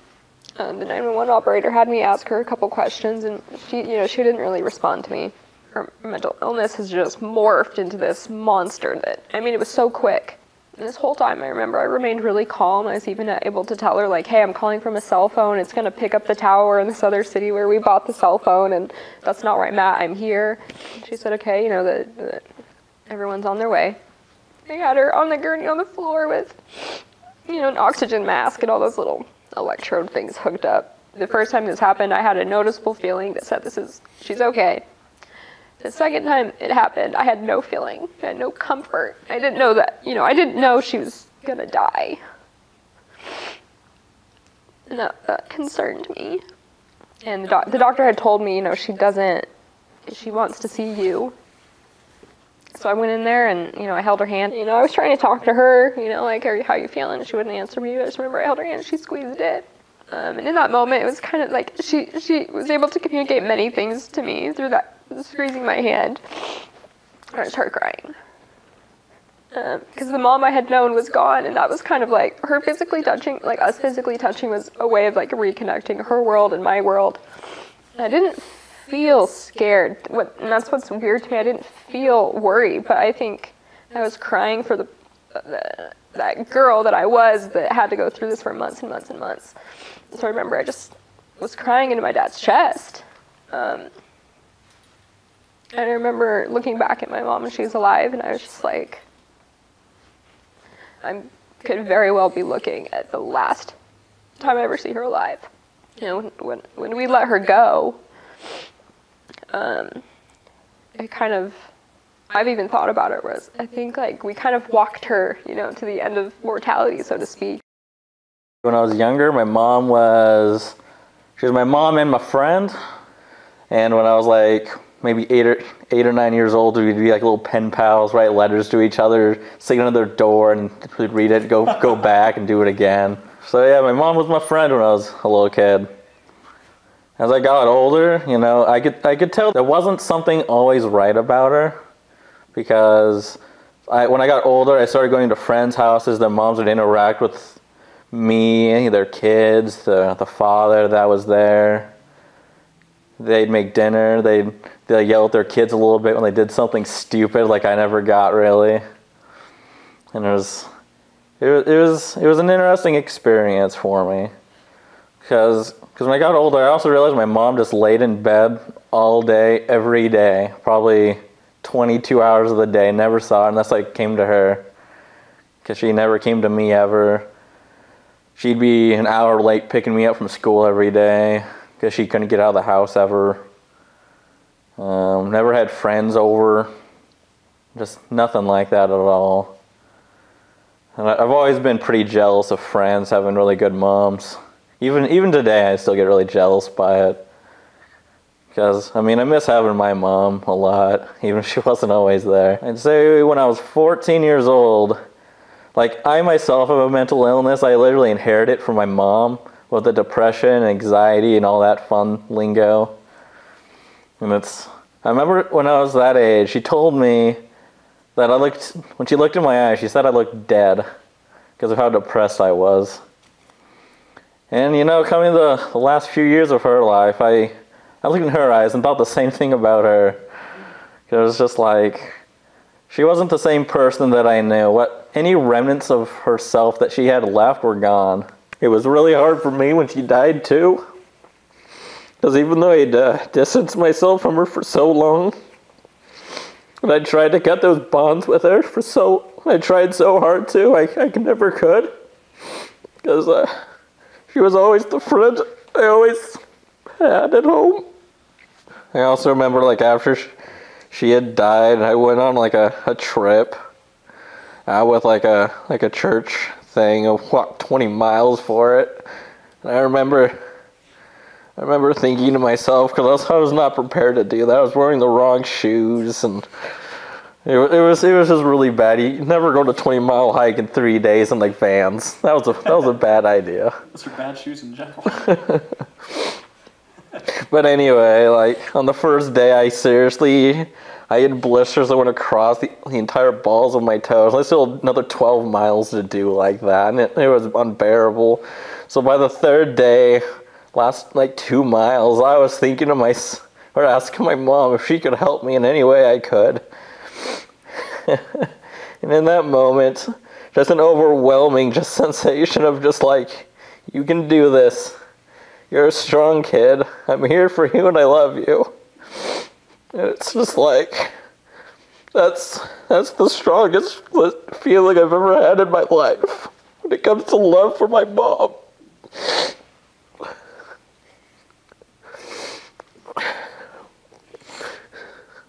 the 911 operator had me ask her a couple questions, and she didn't really respond to me. Her mental illness has just morphed into this monster that, it was so quick. And this whole time, I remember I remained really calm. I was even able to tell her, like, hey, I'm calling from a cell phone. It's going to pick up the tower in this other city where we bought the cell phone, and that's not where I'm at. I'm here. And she said, okay, you know, that everyone's on their way. They had her on the gurney on the floor with, you know, an oxygen mask and all those little electrode things hooked up. The first time this happened, I had a noticeable feeling that said, she's okay. The second time it happened, I had no feeling. I had no comfort. I didn't know that, you know, I didn't know she was gonna die. And that concerned me. And the doctor had told me, you know, she wants to see you. So I went in there and, you know, I held her hand. You know, I was trying to talk to her, you know, like, how you feeling? And she wouldn't answer me. I just remember I held her hand and she squeezed it. And in that moment, it was kind of like she was able to communicate many things to me through that squeezing my hand. I started crying. Because the mom I had known was gone, and that was kind of like her physically touching, like us physically touching was a way of like reconnecting her world and my world. And I didn't feel scared, and that's what's weird to me. I didn't feel worried, but I think I was crying for that girl that I was that had to go through this for months and months and months. So I remember I just was crying into my dad's chest. And I remember looking back at my mom when she was alive, and I was just like, I could very well be looking at the last time I ever see her alive. You know, when we let her go, it kind of, I've even thought about it, whereas I think like we kind of walked her, you know, to the end of mortality, so to speak. When I was younger, she was my mom and my friend. And when I was like maybe 8 or 9 years old, we'd be like little pen pals, write letters to each other, sing under their door, and we'd read it, go back and do it again. So yeah, my mom was my friend when I was a little kid. As I got older, you know, I could tell there wasn't something always right about her, because when I got older, I started going to friends' houses. Their moms would interact with me, their kids, the father that was there. They'd make dinner. They'd yell at their kids a little bit when they did something stupid, like I never got really. And it was an interesting experience for me, because when I got older, I also realized my mom just laid in bed all day, every day, probably 22 hours of the day. Never saw her unless I came to her, because she never came to me ever. She'd be an hour late picking me up from school every day because she couldn't get out of the house ever. Never had friends over. Just nothing like that at all. And I've always been pretty jealous of friends having really good moms. Even today, I still get really jealous by it. Because, I mean, I miss having my mom a lot, even if she wasn't always there. I'd say when I was 14 years old, like, I myself have a mental illness. I literally inherited it from my mom with the depression, anxiety, and all that fun lingo. And I remember when I was that age, she told me that when she looked in my eyes, she said I looked dead because of how depressed I was. And, you know, coming to the last few years of her life, I looked in her eyes and thought the same thing about her. It was just like, she wasn't the same person that I knew. Any remnants of herself that she had left were gone. It was really hard for me when she died too, because even though I'd distanced myself from her for so long, and I tried to cut those bonds with her I tried so hard to, I never could, because she was always the friend I always had at home. I also remember, like, after she had died, I went on like a trip with like a church thing. I walked 20 miles for it. And I remember thinking to myself, because I was not prepared to do that. I was wearing the wrong shoes, and it was just really bad. You never go to 20-mile hike in 3 days in like Vans. That was a bad idea. Those are bad shoes in general. But anyway, like, on the first day, I had blisters that went across the entire balls of my toes. I still had another 12 miles to do like that, and it was unbearable. So by the third day, last like 2 miles, I was thinking or asking my mom if she could help me in any way I could. And in that moment, just an overwhelming just sensation of just like, you can do this. You're a strong kid. I'm here for you and I love you. And it's just like, that's the strongest feeling I've ever had in my life when it comes to love for my mom.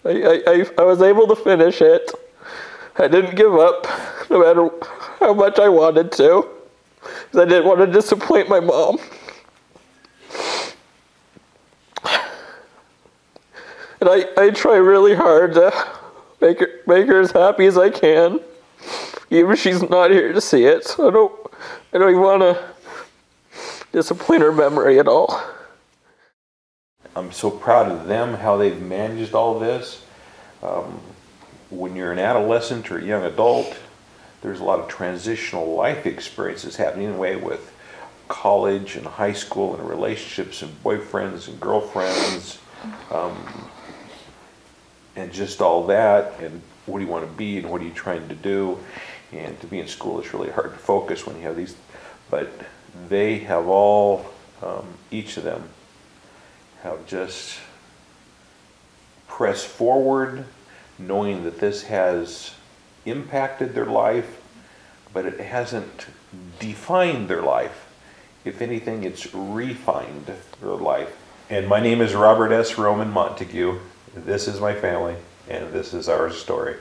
I was able to finish it. I didn't give up, no matter how much I wanted to, because I didn't want to disappoint my mom. And I try really hard to make her as happy as I can, even if she's not here to see it. So I don't even want to disappoint her memory at all. I'm so proud of them, how they've managed all this. When you're an adolescent or a young adult, there's a lot of transitional life experiences happening anyway with college and high school and relationships and boyfriends and girlfriends, and just all that, and what do you want to be and what are you trying to do. And to be in school, it's really hard to focus when you have these, but they have all, each of them, have just pressed forward, knowing that this has impacted their life, but it hasn't defined their life. If anything, it's refined their life. And my name is Robert S. Roman Montague. This is my family, and this is our story.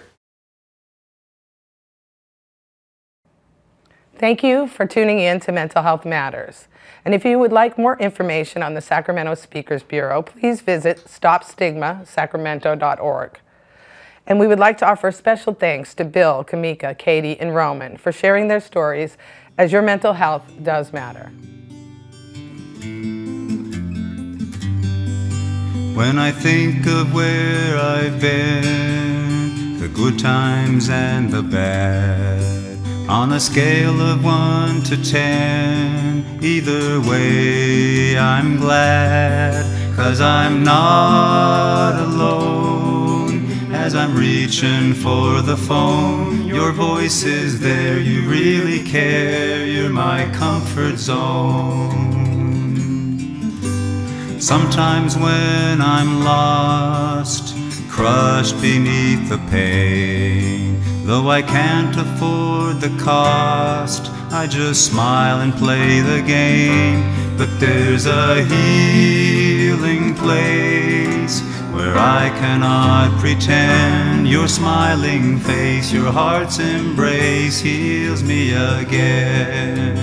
Thank you for tuning in to Mental Health Matters. And if you would like more information on the Sacramento Speakers Bureau, please visit stopstigmasacramento.org. And we would like to offer special thanks to Bill, Kamika, Katie, and Roman for sharing their stories, as your mental health does matter. When I think of where I've been, the good times and the bad, on a scale of 1 to 10, either way I'm glad, 'cause I'm not alone. As I'm reaching for the phone, your voice is there, you really care, you're my comfort zone. Sometimes when I'm lost, crushed beneath the pain, though I can't afford the cost, I just smile and play the game. But there's a healing place where I cannot pretend. Your smiling face, your heart's embrace heals me again.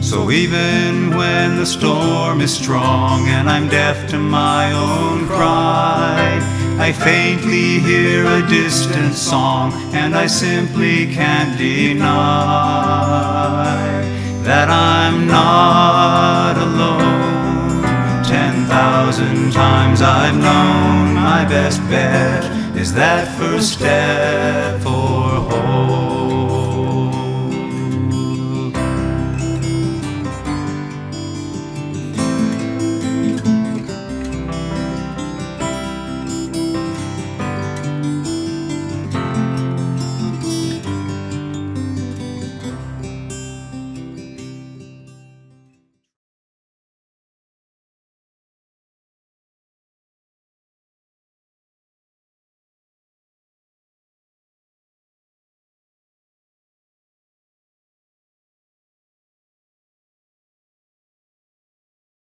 So even when the storm is strong and I'm deaf to my own cry, I faintly hear a distant song, and I simply can't deny that I'm not alone. 10,000 times I've known my best bet is that first step for hope.